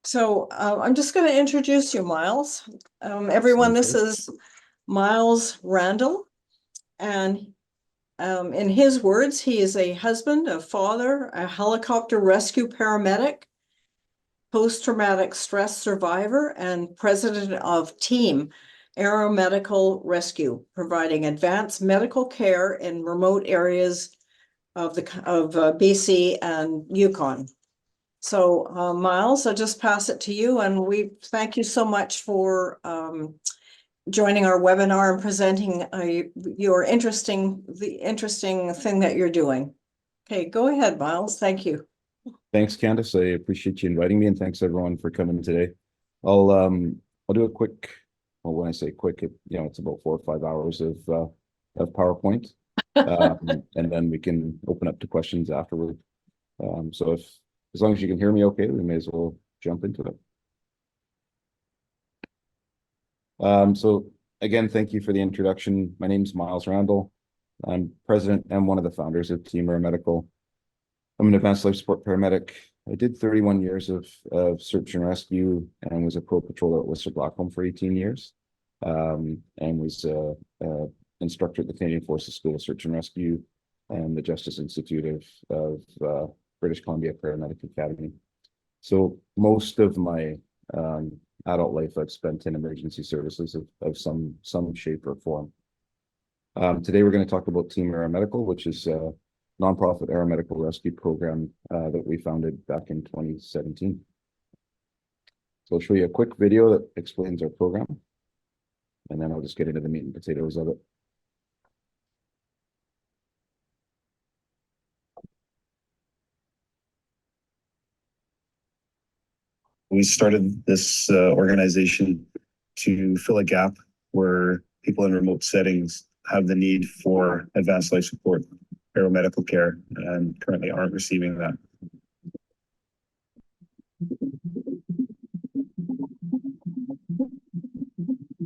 So I'm just going to introduce you, Miles. Everyone, this is Miles Randell. And in his words, he is a husband, a father, a helicopter rescue paramedic, post-traumatic stress survivor, and president of TEAAM Aeromedical Rescue, providing advanced medical care in remote areas of BC and Yukon. So, Miles, I'll just pass it to you, and we thank you so much for joining our webinar and presenting the interesting thing that you're doing. Okay, go ahead, Miles. Thank you. Thanks, Candace. I appreciate you inviting me, and thanks everyone for coming today. I'll do a quick. Well, when I say quick, it's about 4 or 5 hours of PowerPoint, and then we can open up to questions afterward. So as long as you can hear me okay, we may as well jump into it. So again, thank you for the introduction. My name is Miles Randell. I'm president and one of the founders of TEAAM Aeromedical. I'm an advanced life support paramedic. I did 31 years of search and rescue and was a pro patroller at Whistler Blackcomb for 18 years, and was an instructor at the Canadian Forces School of Search and Rescue and the Justice Institute of British Columbia Paramedic Academy. So most of my adult life I've spent in emergency services of some shape or form. Today we're going to talk about TEAAM Aeromedical, which is a nonprofit aeromedical rescue program that we founded back in 2017. So I'll show you a quick video that explains our program, and then I'll just get into the meat and potatoes of it. We started this organization to fill a gap where people in remote settings have the need for advanced life support aeromedical care and currently aren't receiving that.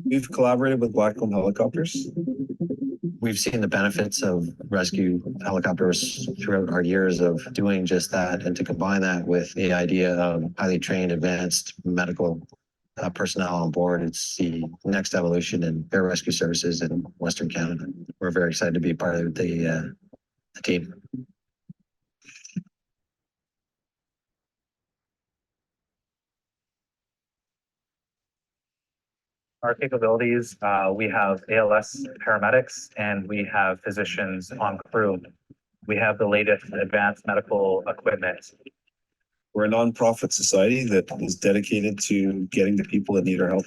We've collaborated with Blackcomb Helicopters. We've seen the benefits of rescue helicopters throughout our years of doing just that, and to combine that with the idea of highly trained, advanced medical personnel on board, it's the next evolution in pararescue services in Western Canada. We're very excited to be part of the team. Our capabilities, we have ALS paramedics and we have physicians on crew. We have the latest advanced medical equipment. We're a nonprofit society that is dedicated to getting the people that need our help.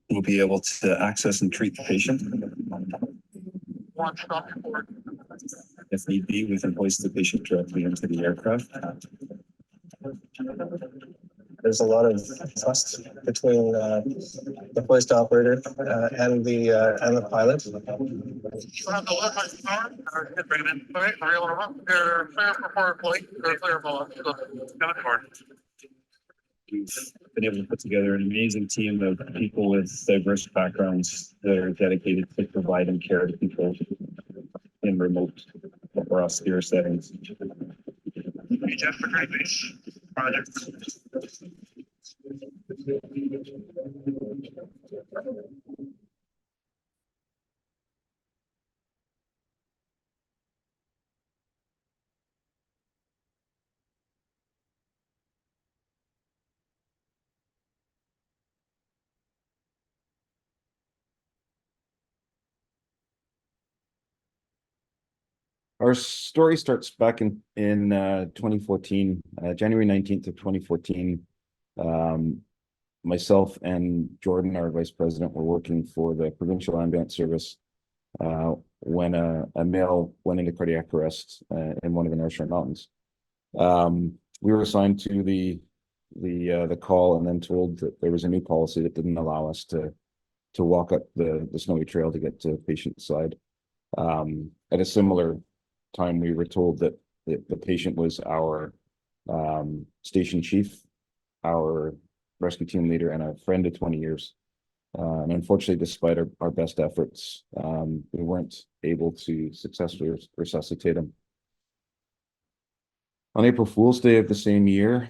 We'll be able to access and treat the patient. If need be, we can hoist the patient directly into the aircraft. There's a lot of trust between the hoist operator and the pilot. We've been able to put together an amazing team of people with diverse backgrounds that are dedicated to providing care to people in remote or austere settings. Projects. Our story starts back in 2014, January 19th of 2014. Myself and Jordan, our vice president, were working for the provincial ambulance service when a male went into cardiac arrest in one of the North Shore Mountains. We were assigned to the call and then told that there was a new policy that didn't allow us to walk up the snowy trail to get to the patient's side. At a similar time, we were told that the patient was our station chief, our rescue team leader, and a friend of 20 years. And unfortunately, despite our best efforts, we weren't able to successfully resuscitate him. On April Fool's Day of the same year,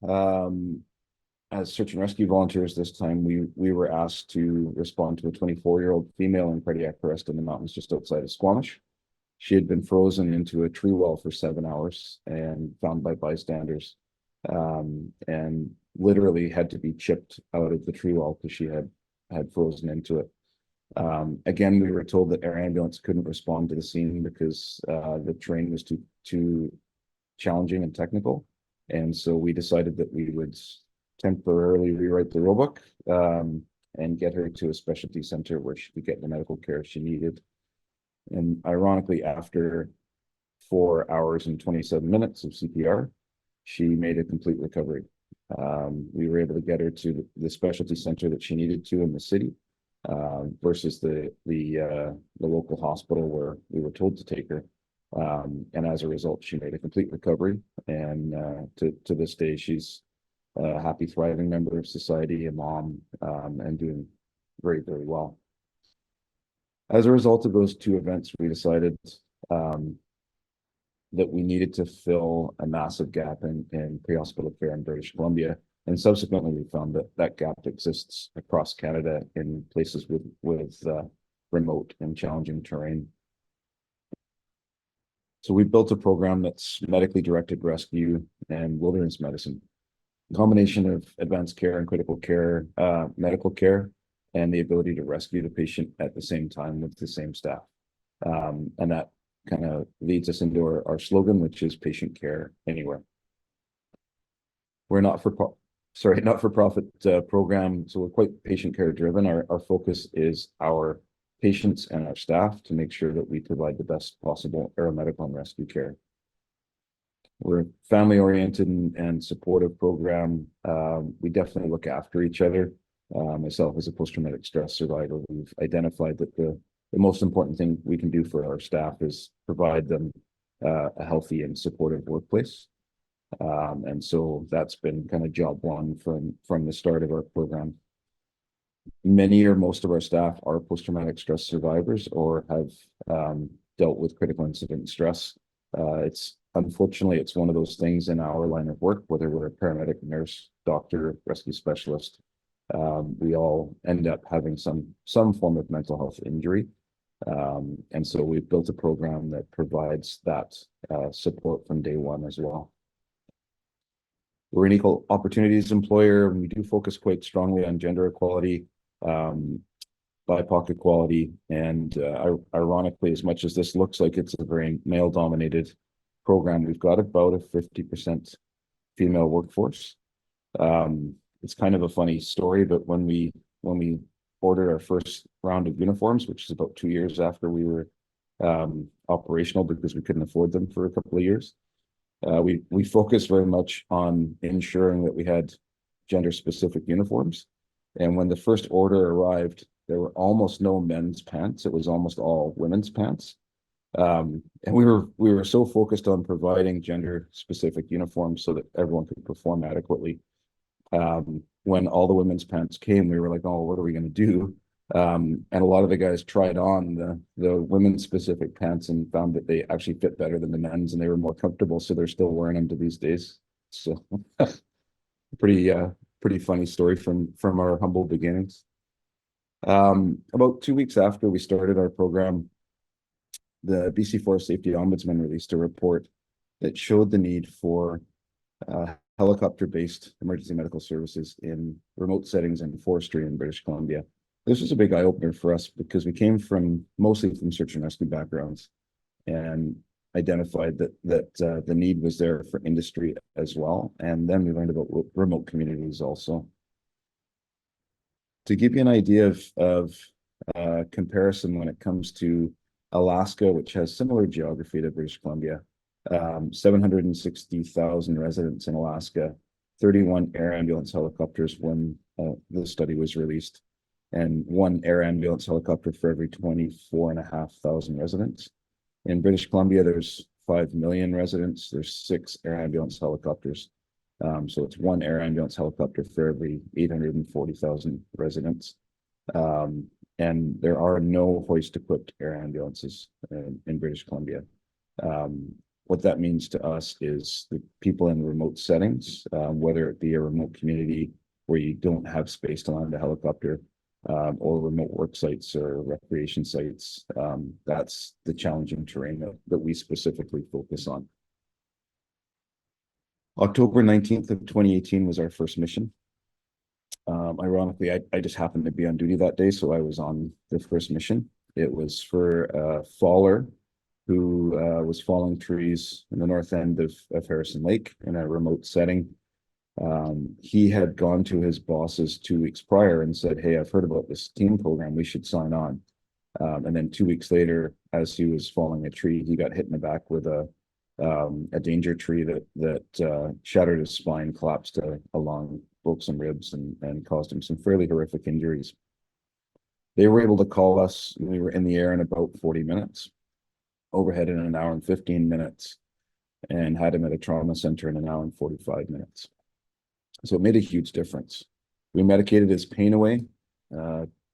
as search and rescue volunteers this time, we were asked to respond to a 24-year-old female in cardiac arrest in the mountains just outside of Squamish. She had been frozen into a tree well for 7 hours and found by bystanders, and literally had to be chipped out of the tree well because she had frozen into it. Again, we were told that air ambulance couldn't respond to the scene because the terrain was too challenging and technical. And so we decided that we would temporarily rewrite the rulebook and get her to a specialty center where she could get the medical care she needed. And ironically, after 4 hours and 27 minutes of CPR, she made a complete recovery. We were able to get her to the specialty center that she needed to in the city, versus the local hospital where we were told to take her. And as a result, she made a complete recovery. And to this day, she's a happy, thriving member of society, a mom, and doing very, very well. As a result of those two events, we decided that we needed to fill a massive gap in pre-hospital care in British Columbia. And subsequently, we found that that gap exists across Canada in places with remote and challenging terrain. So we built a program that's medically directed rescue and wilderness medicine, a combination of advanced care and critical care, medical care, and the ability to rescue the patient at the same time with the same staff. And that kind of leads us into our slogan, which is patient care anywhere. We're not-for-profit program, so we're quite patient care driven. Our focus is our patients and our staff to make sure that we provide the best possible aeromedical and rescue care. We're a family-oriented and supportive program. We definitely look after each other. Myself as a post-traumatic stress survivor, we've identified that the most important thing we can do for our staff is provide them a healthy and supportive workplace. And so that's been kind of job one from the start of our program. Many or most of our staff are post-traumatic stress survivors or have dealt with critical incident stress. Unfortunately, it's one of those things in our line of work, whether we're a paramedic, nurse, doctor, rescue specialist, we all end up having some form of mental health injury. And so we've built a program that provides that support from day one as well. We're an equal opportunities employer, and we do focus quite strongly on gender equality, BIPOC equality, and ironically, as much as this looks like it's a very male-dominated program, we've got about a 50% female workforce. It's kind of a funny story, but when we ordered our first round of uniforms, which is about 2 years after we were operational because we couldn't afford them for a couple of years, we focused very much on ensuring that we had gender-specific uniforms. And when the first order arrived, there were almost no men's pants. It was almost all women's pants. And we were so focused on providing gender-specific uniforms so that everyone could perform adequately. When all the women's pants came, we were like, oh, what are we going to do? And a lot of the guys tried on the women's specific pants and found that they actually fit better than the men's and they were more comfortable. So they're still wearing them to these days. So pretty funny story from our humble beginnings. About 2 weeks after we started our program, the BC Forest Safety Ombudsman released a report that showed the need for helicopter-based emergency medical services in remote settings and forestry in British Columbia. This was a big eye-opener for us because we came mostly from search and rescue backgrounds and identified that the need was there for industry as well. And then we learned about remote communities also. To give you an idea of comparison when it comes to Alaska, which has similar geography to British Columbia, 760,000 residents in Alaska, 31 air ambulance helicopters when the study was released, and 1 air ambulance helicopter for every 24,500 residents. In British Columbia, there's 5 million residents. There's 6 air ambulance helicopters. So it's 1 air ambulance helicopter for every 840,000 residents. And there are no hoist-equipped air ambulances in British Columbia. what that means to us is the people in remote settings, whether it be a remote community where you don't have space to land a helicopter, or remote work sites or recreation sites. That's the challenging terrain that we specifically focus on. October 19th of 2018 was our first mission. Ironically, I just happened to be on duty that day, so I was on the first mission. It was for a faller who was falling trees in the north end of Harrison Lake in a remote setting. He had gone to his bosses 2 weeks prior and said, "Hey, I've heard about this TEAM program. We should sign on." And then 2 weeks later, as he was falling a tree, he got hit in the back with a danger tree that shattered his spine, collapsed along, broke some ribs, and caused him some fairly horrific injuries. They were able to call us. We were in the air in about 40 minutes, overhead in 1 hour and 15 minutes, and had him at a trauma center in 1 hour and 45 minutes. So it made a huge difference. We medicated his pain away,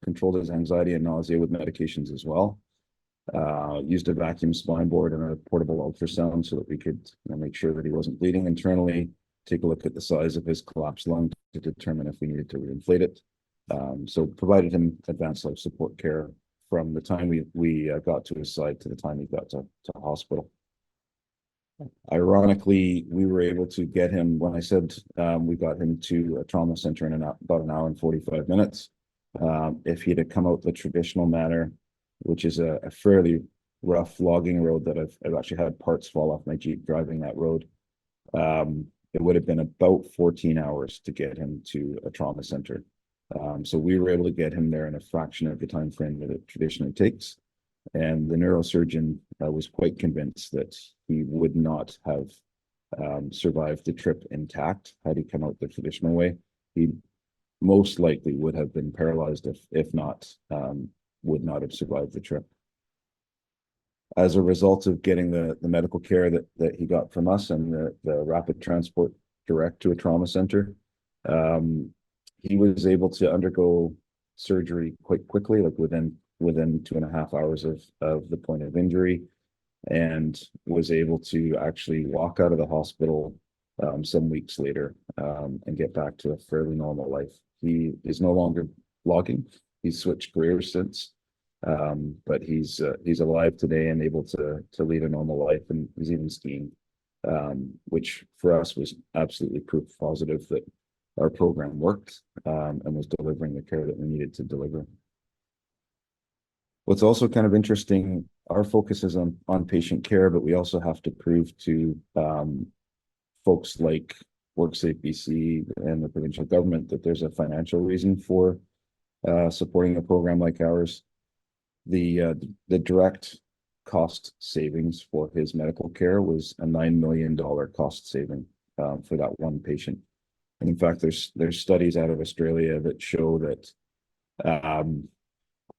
controlled his anxiety and nausea with medications as well. Used a vacuum spine board and a portable ultrasound so that we could make sure that he wasn't bleeding internally, take a look at the size of his collapsed lung to determine if we needed to reinflate it. So provided him advanced life support care from the time we got to his side to the time he got to hospital. Ironically, we were able to get him, when I said we got him to a trauma center in about 1 hour and 45 minutes. If he'd have come out the traditional manner, which is a fairly rough logging road that I've actually had parts fall off my Jeep driving that road, it would have been about 14 hours to get him to a trauma center. So we were able to get him there in a fraction of the time frame that it traditionally takes. And the neurosurgeon was quite convinced that he would not have survived the trip intact had he come out the traditional way. He most likely would have been paralyzed if not, would not have survived the trip. As a result of getting the medical care that he got from us and the rapid transport direct to a trauma center, he was able to undergo surgery quite quickly, like within 2.5 hours of the point of injury, and was able to actually walk out of the hospital some weeks later and get back to a fairly normal life. He is no longer logging. He's switched careers since, but he's alive today and able to lead a normal life, and he's even skiing, which for us was absolutely proof positive that our program worked and was delivering the care that we needed to deliver. What's also kind of interesting, our focus is on patient care, but we also have to prove to folks like WorkSafe BC and the provincial government that there's a financial reason for supporting a program like ours. The direct cost savings for his medical care was a $9 million cost saving for that one patient. And in fact, there's studies out of Australia that show that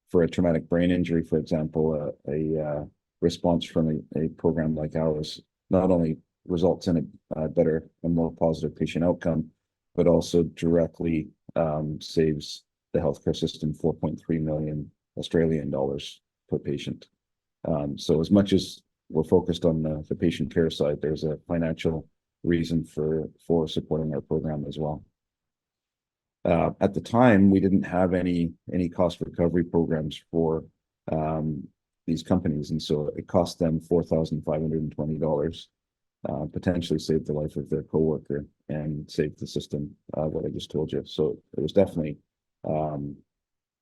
for a traumatic brain injury, for example, a response from a program like ours not only results in a better and more positive patient outcome, but also directly saves the healthcare system 4.3 million Australian dollars per patient. So as much as we're focused on the patient care side, there's a financial reason for supporting our program as well. At the time, we didn't have any cost recovery programs for these companies, and so it cost them $4,520, potentially saved the life of their coworker and saved the system, what I just told you. So it was definitely an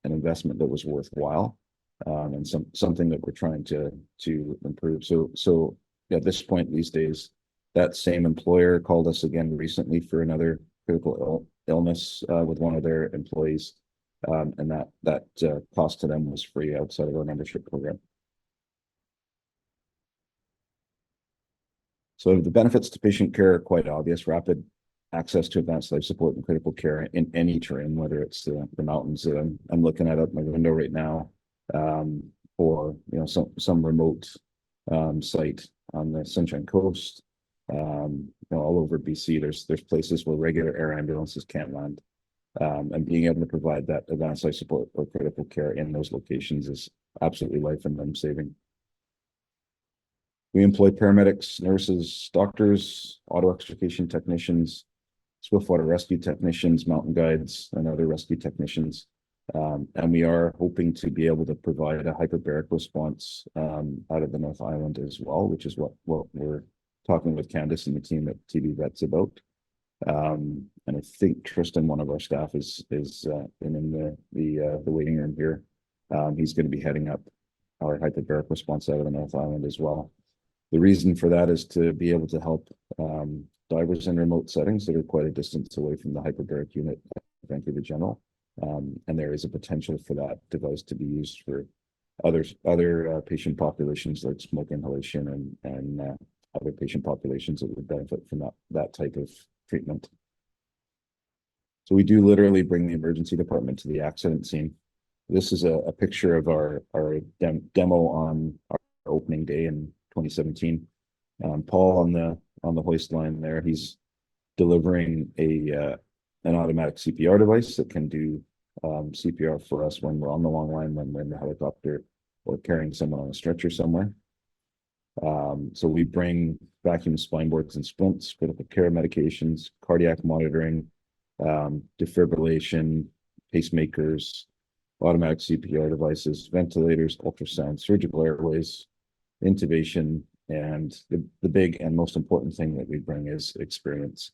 investment that was worthwhile, and something that we're trying to improve. So at this point these days, that same employer called us again recently for another critical illness with one of their employees, and that cost to them was free outside of our membership program. So the benefits to patient care are quite obvious: rapid access to advanced life support and critical care in any terrain, whether it's the mountains that I'm looking at out my window right now, or some remote site on the Sunshine Coast. All over BC, there's places where regular air ambulances can't land, and being able to provide that advanced life support or critical care in those locations is absolutely life and limb saving. We employ paramedics, nurses, doctors, auto extrication technicians, swiftwater rescue technicians, mountain guides, and other rescue technicians. And we are hoping to be able to provide a hyperbaric response out of the North Island as well, which is what we're talking with Candace and the team at TB Vets about. And I think Tristan, one of our staff, is in the waiting room here. He's going to be heading up our hyperbaric response out of the North Island as well. The reason for that is to be able to help divers in remote settings that are quite a distance away from the hyperbaric unit at Vancouver General. And there is a potential for that device to be used for other patient populations like smoke inhalation and other patient populations that would benefit from that type of treatment. So we do literally bring the emergency department to the accident scene. This is a picture of our demo on our opening day in 2017. Paul on the hoist line there, he's delivering an automatic CPR device that can do CPR for us when we're on the long line, when we're in the helicopter, or carrying someone on a stretcher somewhere. So we bring vacuum spine boards and splints, critical care medications, cardiac monitoring, defibrillation, pacemakers, automatic CPR devices, ventilators, ultrasound, surgical airways, intubation, and the big and most important thing that we bring is experience.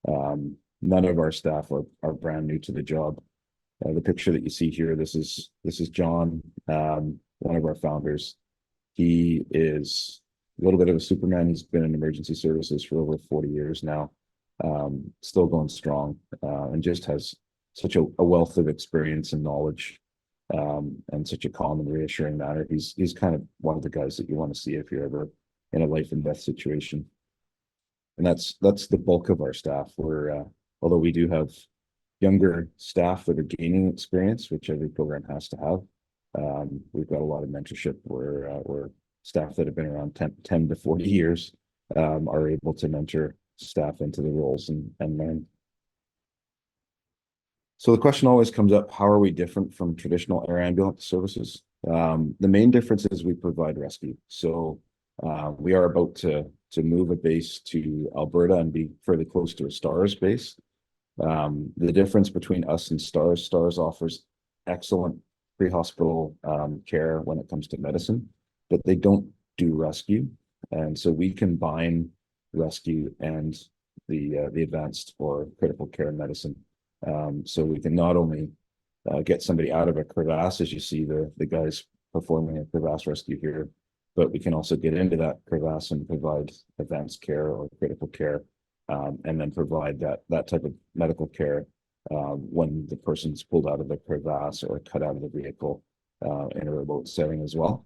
None of our staff are brand new to the job. The picture that you see here, this is John, one of our founders. He is a little bit of a Superman. He's been in emergency services for over 40 years now, still going strong, and just has such a wealth of experience and knowledge, and such a calm and reassuring manner. He's kind of one of the guys that you want to see if you're ever in a life and death situation. And that's the bulk of our staff. We're although we do have younger staff that are gaining experience, which every program has to have. We've got a lot of mentorship where staff that have been around 10 to 40 years are able to mentor staff into the roles and learn. So the question always comes up, how are we different from traditional air ambulance services? The main difference is we provide rescue. So we are about to move a base to Alberta and be fairly close to a STARS base. The difference between us and STARS offers excellent pre-hospital care when it comes to medicine, but they don't do rescue. And so we combine rescue and the advanced or critical care medicine. So we can not only get somebody out of a crevasse, as you see the guys performing a crevasse rescue here, but we can also get into that crevasse and provide advanced care or critical care, and then provide that type of medical care when the person's pulled out of the crevasse or cut out of the vehicle in a remote setting as well.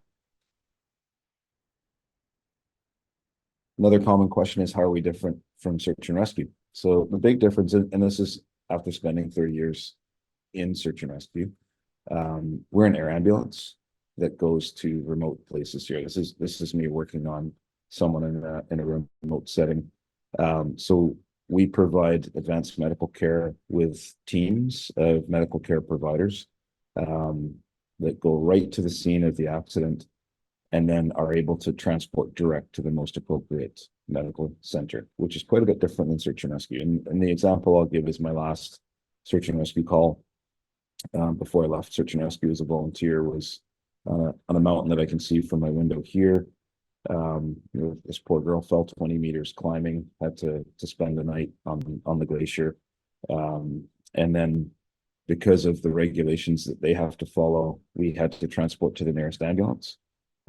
Another common question is, how are we different from search and rescue? So the big difference, and this is after spending 30 years in search and rescue, we're an air ambulance that goes to remote places here. This is me working on someone in a remote setting. So we provide advanced medical care with teams of medical care providers that go right to the scene of the accident and then are able to transport direct to the most appropriate medical center, which is quite a bit different than search and rescue. And the example I'll give is my last search and rescue call. Before I left search and rescue as a volunteer was on a mountain that I can see from my window here. This poor girl fell 20 meters climbing, had to spend the night on the glacier. And then because of the regulations that they have to follow, we had to transport to the nearest ambulance.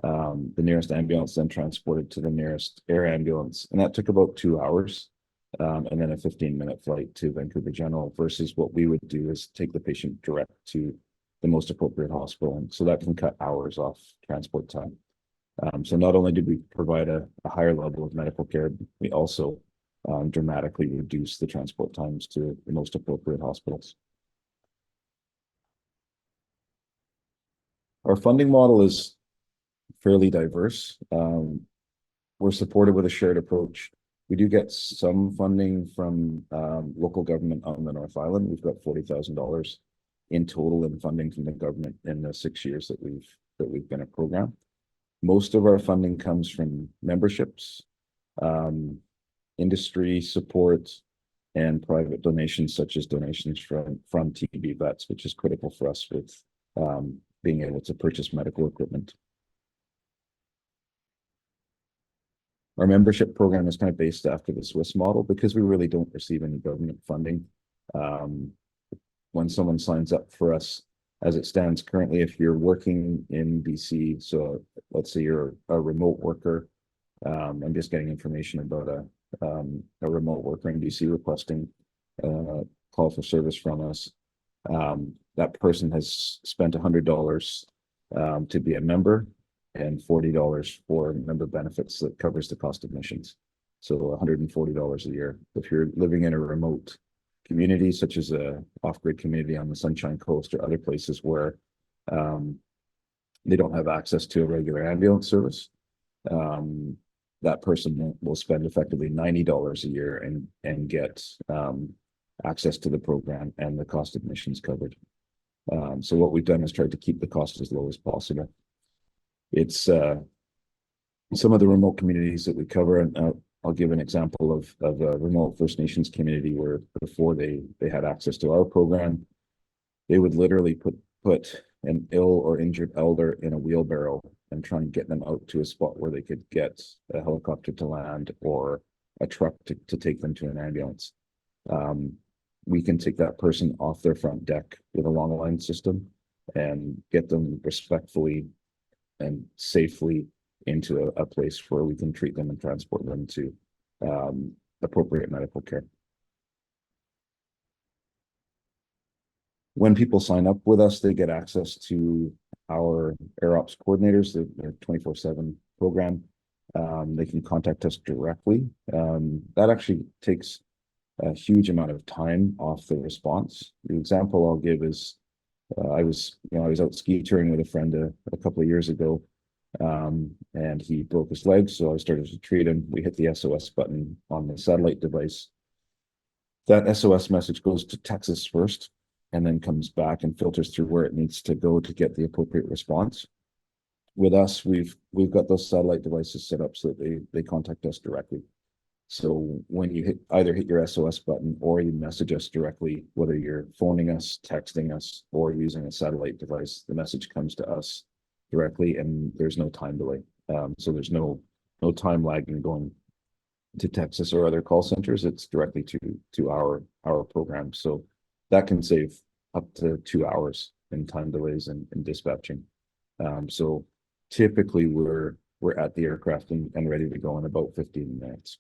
The nearest ambulance then transported to the nearest air ambulance, and that took about 2 hours, and then a 15-minute flight to Vancouver General, versus what we would do is take the patient direct to the most appropriate hospital. And so that can cut hours off transport time. So not only did we provide a higher level of medical care, we also dramatically reduce the transport times to the most appropriate hospitals. Our funding model is fairly diverse. We're supported with a shared approach. We do get some funding from local government on the North Island. We've got $40,000 in total in funding from the government in the 6 years that we've been a program. Most of our funding comes from memberships, industry support, and private donations, such as donations from TB vets, which is critical for us with being able to purchase medical equipment. Our membership program is kind of based after the Swiss model because we really don't receive any government funding. When someone signs up for us, as it stands currently, if you're working in BC, so let's say you're a remote worker, I'm just getting information about a remote worker in BC requesting call for service from us. That person has spent $100 to be a member, and $40 for member benefits that covers the cost of admissions. So $140 a year. If you're living in a remote community, such as a off-grid community on the Sunshine Coast or other places where they don't have access to a regular ambulance service, that person will spend effectively $90 a year and get access to the program and the cost of admissions covered. So what we've done is tried to keep the cost as low as possible. It's some of the remote communities that we cover, and I'll give an example of a remote First Nations community where before they had access to our program, they would literally put an ill or injured elder in a wheelbarrow and try and get them out to a spot where they could get a helicopter to land or a truck to take them to an ambulance. We can take that person off their front deck with a long line system and get them respectfully and safely into a place where we can treat them and transport them to appropriate medical care. When people sign up with us, they get access to our AirOps coordinators, their 24/7 program. They can contact us directly. That actually takes a huge amount of time off the response. The example I'll give is I was out ski touring with a friend a couple of years ago, and he broke his leg. So I started to treat him. We hit the SOS button on the satellite device. That SOS message goes to Texas first, and then comes back and filters through where it needs to go to get the appropriate response. With us, we've got those satellite devices set up so that they contact us directly. So when you either hit your SOS button or you message us directly, whether you're phoning us, texting us, or using a satellite device, the message comes to us directly, and there's no time delay. So there's no time lag in going to Texas or other call centers. It's directly to our program. So that can save up to 2 hours in time delays and dispatching. So typically we're at the aircraft and ready to go in about 15 minutes.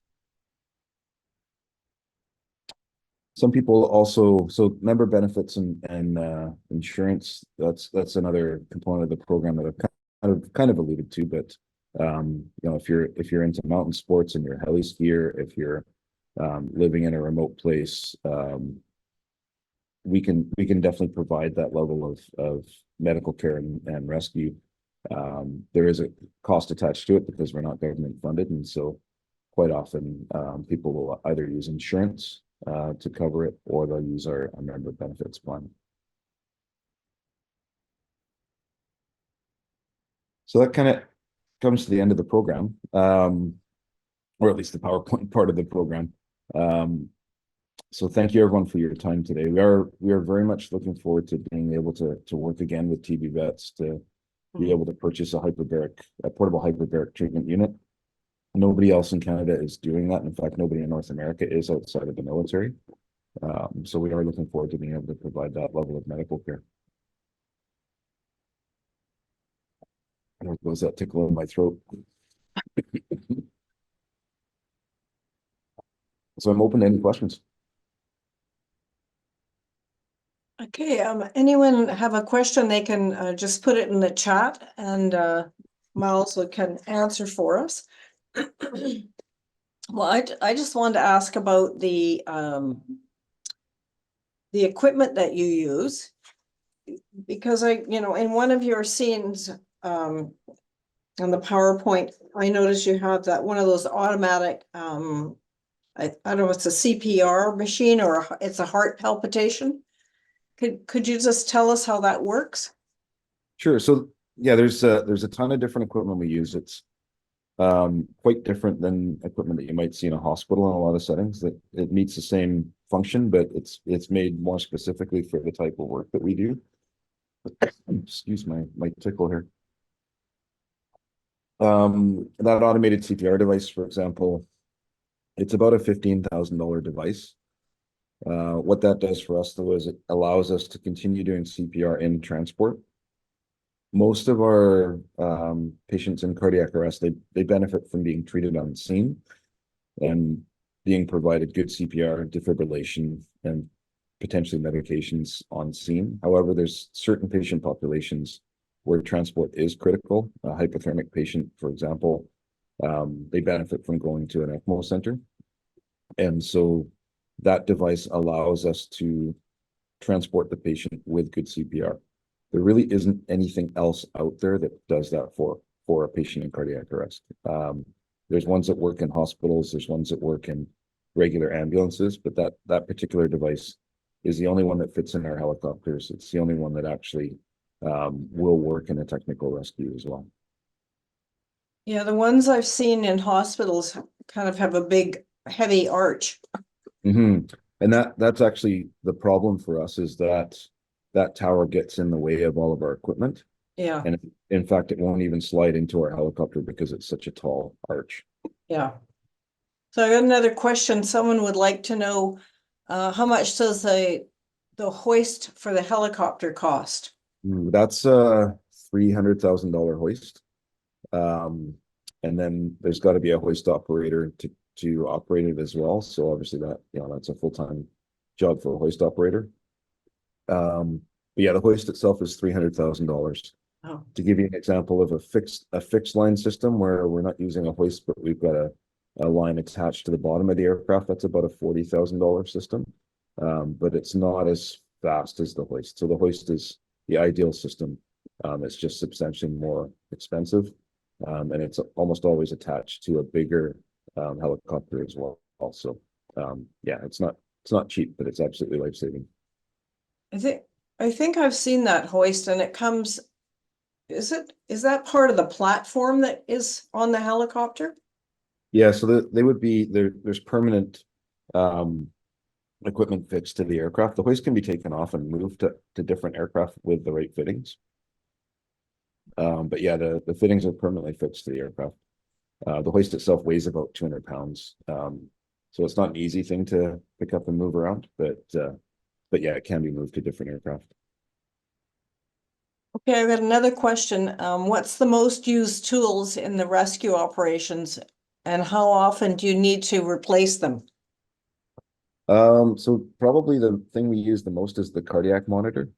Some people also, so member benefits and insurance, that's another component of the program that I've kind of alluded to, but if you're into mountain sports and you're a heli skier, if you're living in a remote place, we can definitely provide that level of medical care and rescue. There is a cost attached to it because we're not government funded, and so quite often people will either use insurance to cover it, or they'll use our member benefits plan. So that kind of comes to the end of the program, or at least the PowerPoint part of the program. So thank you everyone for your time today. We are very much looking forward to being able to work again with TB vets to be able to purchase a portable hyperbaric treatment unit. Nobody else in Canada is doing that. In fact, nobody in North America is outside of the military. So we are looking forward to being able to provide that level of medical care. There goes that tickle in my throat. So I'm open to any questions. Okay, anyone have a question, they can just put it in the chat, and Miles can answer for us. Well, I just wanted to ask about the equipment that you use, because in one of your scenes on the PowerPoint, I noticed you have that one of those automatic I don't know if it's a CPR machine or it's a heart palpitation. Could you just tell us how that works? Sure. So Yeah, there's a ton of different equipment we use. It's quite different than equipment that you might see in a hospital in a lot of settings. That it meets the same function, but it's made more specifically for the type of work that we do. Excuse my tickle here. That automated CPR device, for example, it's about a $15,000 device. What that does for us, though, is it allows us to continue doing CPR in transport. Most of our patients in cardiac arrest, they benefit from being treated on scene and being provided good CPR, defibrillation, and potentially medications on scene. However, there's certain patient populations where transport is critical. A hypothermic patient, for example, they benefit from going to an ECMO center. And so that device allows us to transport the patient with good CPR. There really isn't anything else out there that does that for a patient in cardiac arrest. There's ones that work in hospitals, there's ones that work in regular ambulances, but that particular device is the only one that fits in our helicopters. It's the only one that actually will work in a technical rescue as well. Yeah, the ones I've seen in hospitals kind of have a big, heavy arch. Mm-hmm. And that's actually the problem for us, is that tower gets in the way of all of our equipment. Yeah, And in fact, it won't even slide into our helicopter because it's such a tall arch. yeah. So I got another question. Someone would like to know, how much does the hoist for the helicopter cost? That's a $300,000 hoist. And then there's got to be a hoist operator to operate it as well. So obviously that's a full-time job for a hoist operator. But yeah, the hoist itself is $300,000. Oh, To give you an example of a fixed line system where we're not using a hoist, but we've got a line attached to the bottom of the aircraft, that's about a $40,000 system. But it's not as fast as the hoist. So the hoist is the ideal system. It's just substantially more expensive. And it's almost always attached to a bigger helicopter as well. Also, yeah, it's not cheap, but it's absolutely life-saving. I think I've seen that hoist, and it comes, is that part of the platform that is on the helicopter? Yeah, so they would be there. There's permanent equipment fixed to the aircraft. The hoist can be taken off and moved to different aircraft with the right fittings. But yeah, the fittings are permanently fixed to the aircraft. The hoist itself weighs about 200 pounds. So it's not an easy thing to pick up and move around, but yeah, it can be moved to different aircraft. Okay, I've got another question. What's the most used tools in the rescue operations, and how often do you need to replace them? So probably the thing we use the most is the cardiac monitor.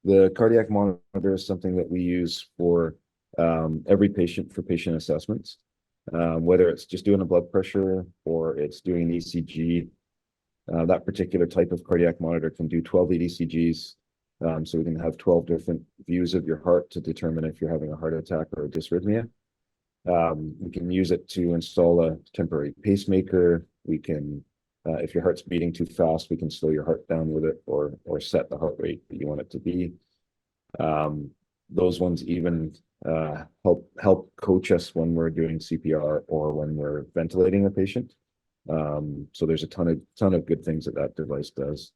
The cardiac monitor is something that we use for every patient for patient assessments, whether it's just doing a blood pressure or it's doing an ECG. That particular type of cardiac monitor can do 12 lead ECGs. So we can have 12 different views of your heart to determine if you're having a heart attack or a dysrhythmia. We can use it to install a temporary pacemaker. We can, if your heart's beating too fast, we can slow your heart down with it or set the heart rate that you want it to be. Those ones even help coach us when we're doing CPR or when we're ventilating a patient. So there's a ton of good things that device does.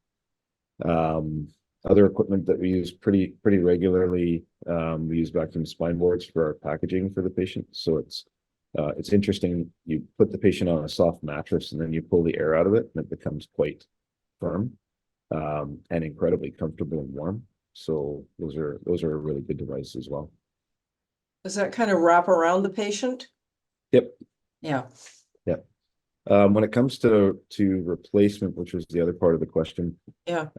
Other equipment that we use pretty regularly, we use vacuum spine boards for our packaging for the patient. So it's interesting. You put the patient on a soft mattress and then you pull the air out of it, and it becomes quite firm and incredibly comfortable and warm. So those are a really good device as well. Does that kind of wrap around the patient? Yep. Yeah. Yep. When it comes to replacement, which was the other part of the question, Yeah.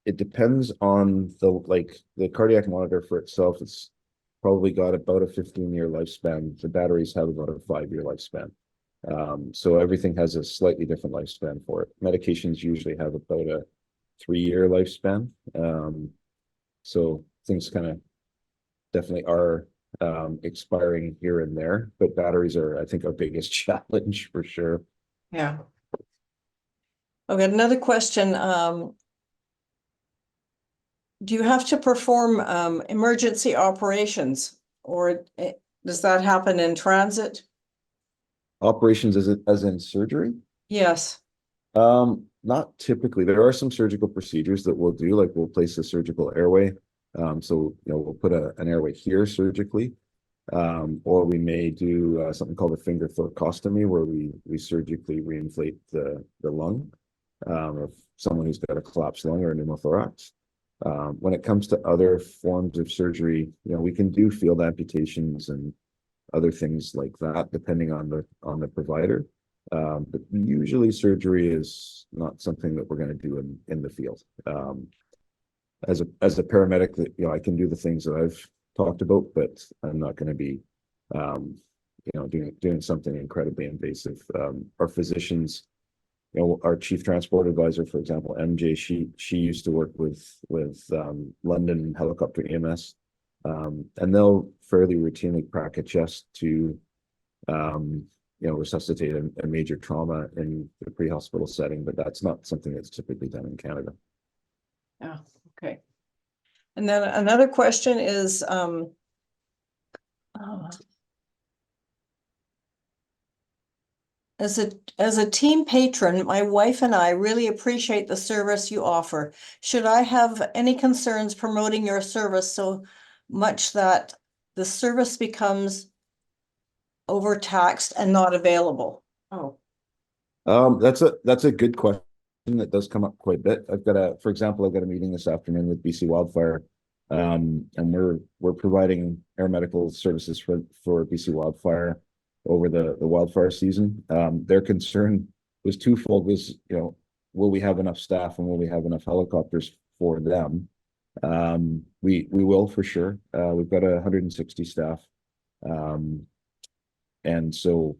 it depends on the cardiac monitor for itself. It's probably got about a 15-year lifespan. The batteries have about a 5-year lifespan. So everything has a slightly different lifespan for it. Medications usually have about a 3-year lifespan. So things kind of definitely are expiring here and there, but batteries are, I think, our biggest challenge for sure. Yeah. I've got another question. do you have to perform emergency operations, or does that happen in transit? Operations as in surgery? Yes. Not typically. There are some surgical procedures that we'll do, like we'll place a surgical airway. So we'll put an airway here surgically. Or we may do something called a finger thoracostomy, where we surgically reinflate the lung of someone who's got a collapsed lung or a pneumothorax. When it comes to other forms of surgery, we can do field amputations and other things like that, depending on the provider. But usually surgery is not something that we're going to do in the field. As a paramedic, that I can do the things that I've talked about, but I'm not going to be doing something incredibly invasive. Our physicians, our chief transport advisor, for example, MJ, she used to work with London Helicopter EMS, and they'll fairly routinely crack a chest to resuscitate a major trauma in the pre-hospital setting, but that's not something that's typically done in Canada. Yeah, okay. And then another question is, as a team patron, my wife and I really appreciate the service you offer. Should I have any concerns promoting your service so much that the service becomes overtaxed and not available? Oh, That's a good question that does come up quite a bit. For example, I've got a meeting this afternoon with BC Wildfire, and we're providing aeromedical services for BC Wildfire over the wildfire season. Their concern was twofold: will we have enough staff and will we have enough helicopters for them? We will for sure. We've got 160 staff, and so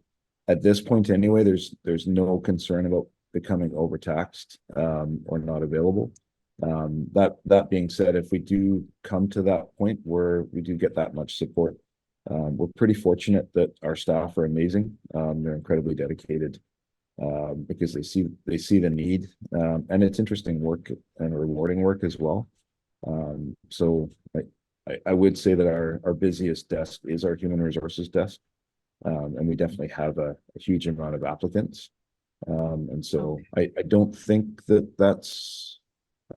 at this point anyway, there's no concern about becoming overtaxed or not available. That being said, if we do come to that point where we do get that much support, we're pretty fortunate that our staff are amazing. They're incredibly dedicated because they see the need, and it's interesting work and rewarding work as well. So I would say that our busiest desk is our human resources desk. And we definitely have a huge amount of applicants. And so I don't think that's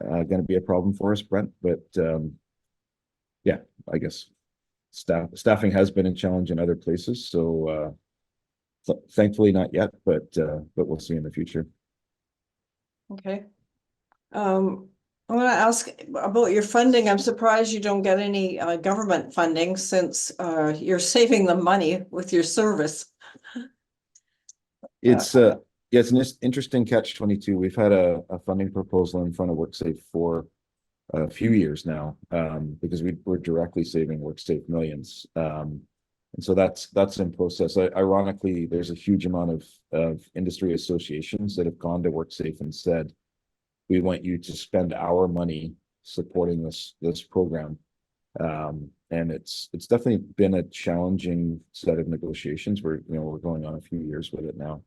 going to be a problem for us, Brent, but yeah, I guess staffing has been a challenge in other places. So thankfully not yet, but we'll see in the future. okay. I want to ask about your funding. I'm surprised you don't get any government funding, since you're saving them money with your service. It's an interesting catch-22. We've had a funding proposal in front of WorkSafe for a few years now, because we're directly saving WorkSafe millions. And so that's in process. Ironically, there's a huge amount of industry associations that have gone to WorkSafe and said, we want you to spend our money supporting this program. And it's definitely been a challenging set of negotiations. We're going on a few years with it now.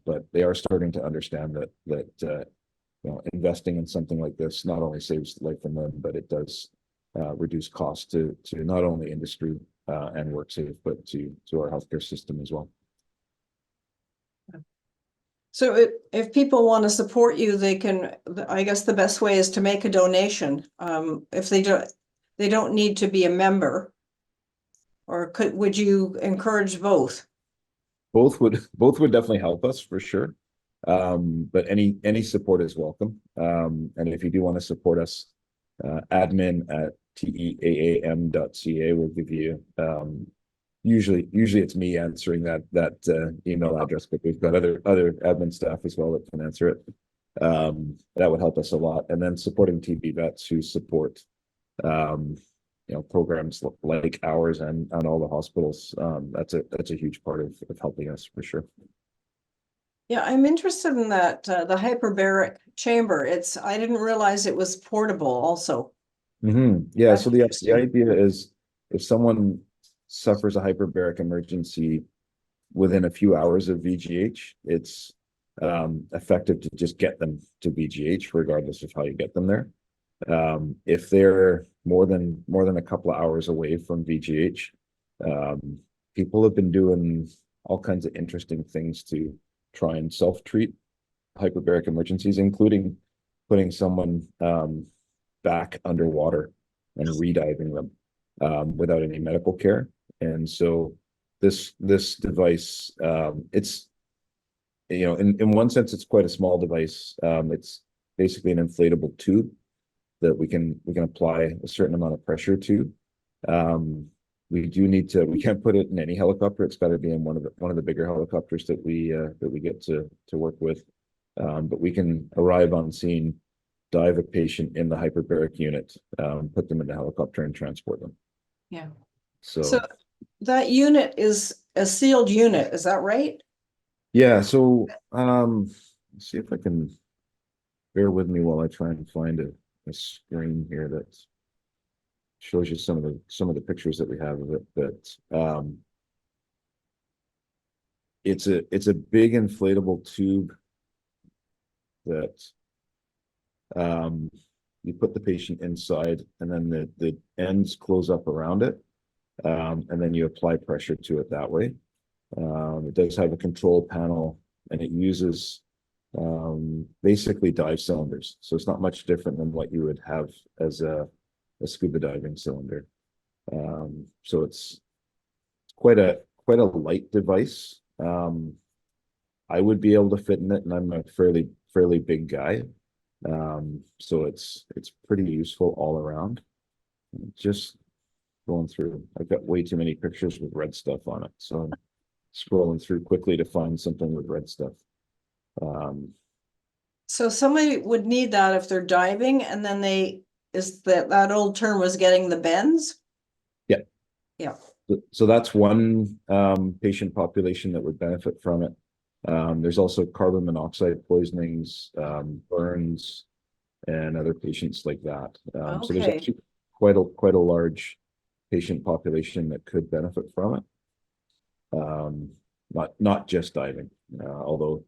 But they are starting to understand that investing in something like this not only saves life and limb, but it does reduce costs to not only industry and WorkSafe, but to our healthcare system as well. So if people want to support you, they can, I guess the best way is to make a donation. If they don't need to be a member, or would you encourage both? Both would definitely help us for sure. But any support is welcome. And if you do want to support us, admin@teaam.ca will give you, usually it's me answering that email address, but we've got other admin staff as well that can answer it. That would help us a lot. And then supporting TB vets who support programs like ours and all the hospitals. That's a huge part of helping us for sure. Yeah, I'm interested in that, the hyperbaric chamber. I didn't realize it was portable also. Yeah, so the idea is if someone suffers a hyperbaric emergency within a few hours of VGH, it's effective to just get them to VGH regardless of how you get them there. If they're more than a couple of hours away from VGH, people have been doing all kinds of interesting things to try and self-treat hyperbaric emergencies, including putting someone back underwater and rediving them without any medical care. And so this device, it's, you know, in one sense, it's quite a small device. It's basically an inflatable tube that we can apply a certain amount of pressure to. We can't put it in any helicopter. It's got to be in one of the bigger helicopters that we get to work with. But we can arrive on scene, dive a patient in the hyperbaric unit, put them in the helicopter and transport them. Yeah. So So that unit is a sealed unit, is that right? yeah, so let's see if I can, bear with me while I try and find a screen here that shows you some of the pictures that we have of it. But it's a big inflatable tube that you put the patient inside, and then the ends close up around it, and then you apply pressure to it that way. It does have a control panel, and it uses basically dive cylinders. So it's not much different than what you would have as a scuba diving cylinder. So it's quite a light device. I would be able to fit in it, and I'm a fairly big guy. So it's pretty useful all around. Just going through, I've got way too many pictures with red stuff on it, so I'm scrolling through quickly to find something with red stuff. So somebody would need that if they're diving, and then that old term was getting the bends? Yeah. Yeah. So that's one patient population that would benefit from it. There's also carbon monoxide poisonings, burns, and other patients like that. So there's Okay. actually quite a large patient population that could benefit from it. Not just diving, although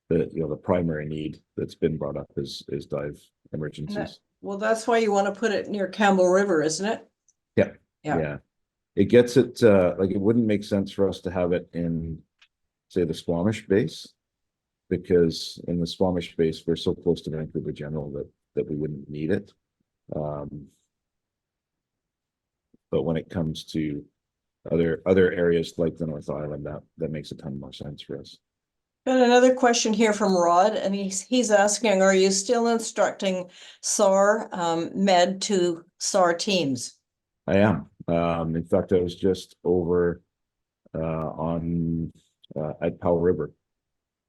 the primary need that's been brought up is dive emergencies. Well, that's why you want to put it near Campbell River, isn't it? Yeah. Yeah. Yeah. It gets it, like it wouldn't make sense for us to have it in, say, the Squamish base, because in the Squamish base, we're so close to Vancouver General that we wouldn't need it. But when it comes to other areas like the North Island, that makes a ton more sense for us. Got another question here from Rod, and he's asking, are you still instructing SAR med to SAR teams? I am. In fact, I was just over at Powell River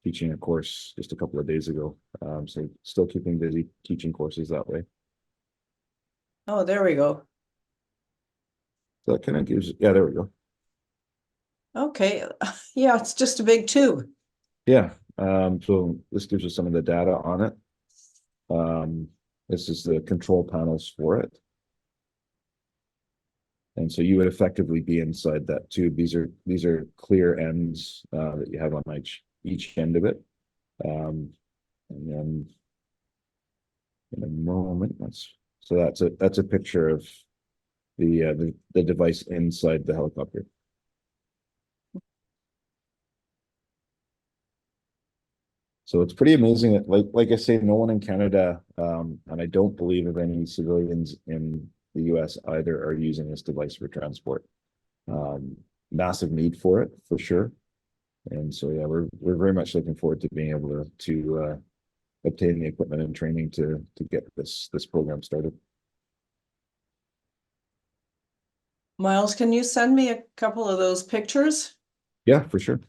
teaching a course just a couple of days ago. So still keeping busy teaching courses that way. Oh, there we go. So that kind of gives, yeah, there we go. Okay, yeah, it's just a big tube. Yeah, so this gives us some of the data on it. This is the control panels for it. And so you would effectively be inside that tube. These are clear ends that you have on each end of it. And then in a moment, that's a picture of the device inside the helicopter. So it's pretty amazing that, like I say, no one in Canada, and I don't believe of any civilians in the US either, are using this device for transport. Massive need for it, for sure. And so, yeah, we're very much looking forward to being able to obtain the equipment and training to get this program started. Miles, can you send me a couple of those pictures? Yeah, for sure.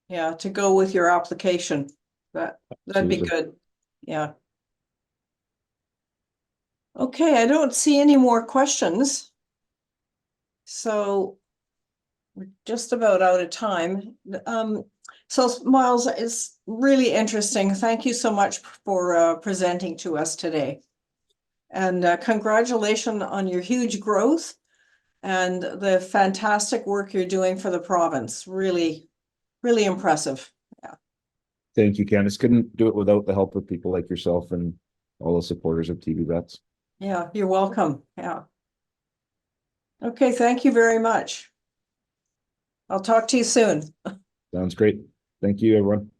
Yeah, to go with your application. That'd be Absolutely. good. Yeah. Okay, I don't see any more questions. So we're just about out of time. So Miles, it's really interesting. Thank you so much for presenting to us today. And congratulations on your huge growth and the fantastic work you're doing for the province. Really, really impressive. Yeah. Thank you, Candice. Couldn't do it without the help of people like yourself and all the supporters of TV Vets. Yeah, you're welcome. Yeah. Okay, thank you very much. I'll talk to you soon. Sounds great. Thank you, everyone.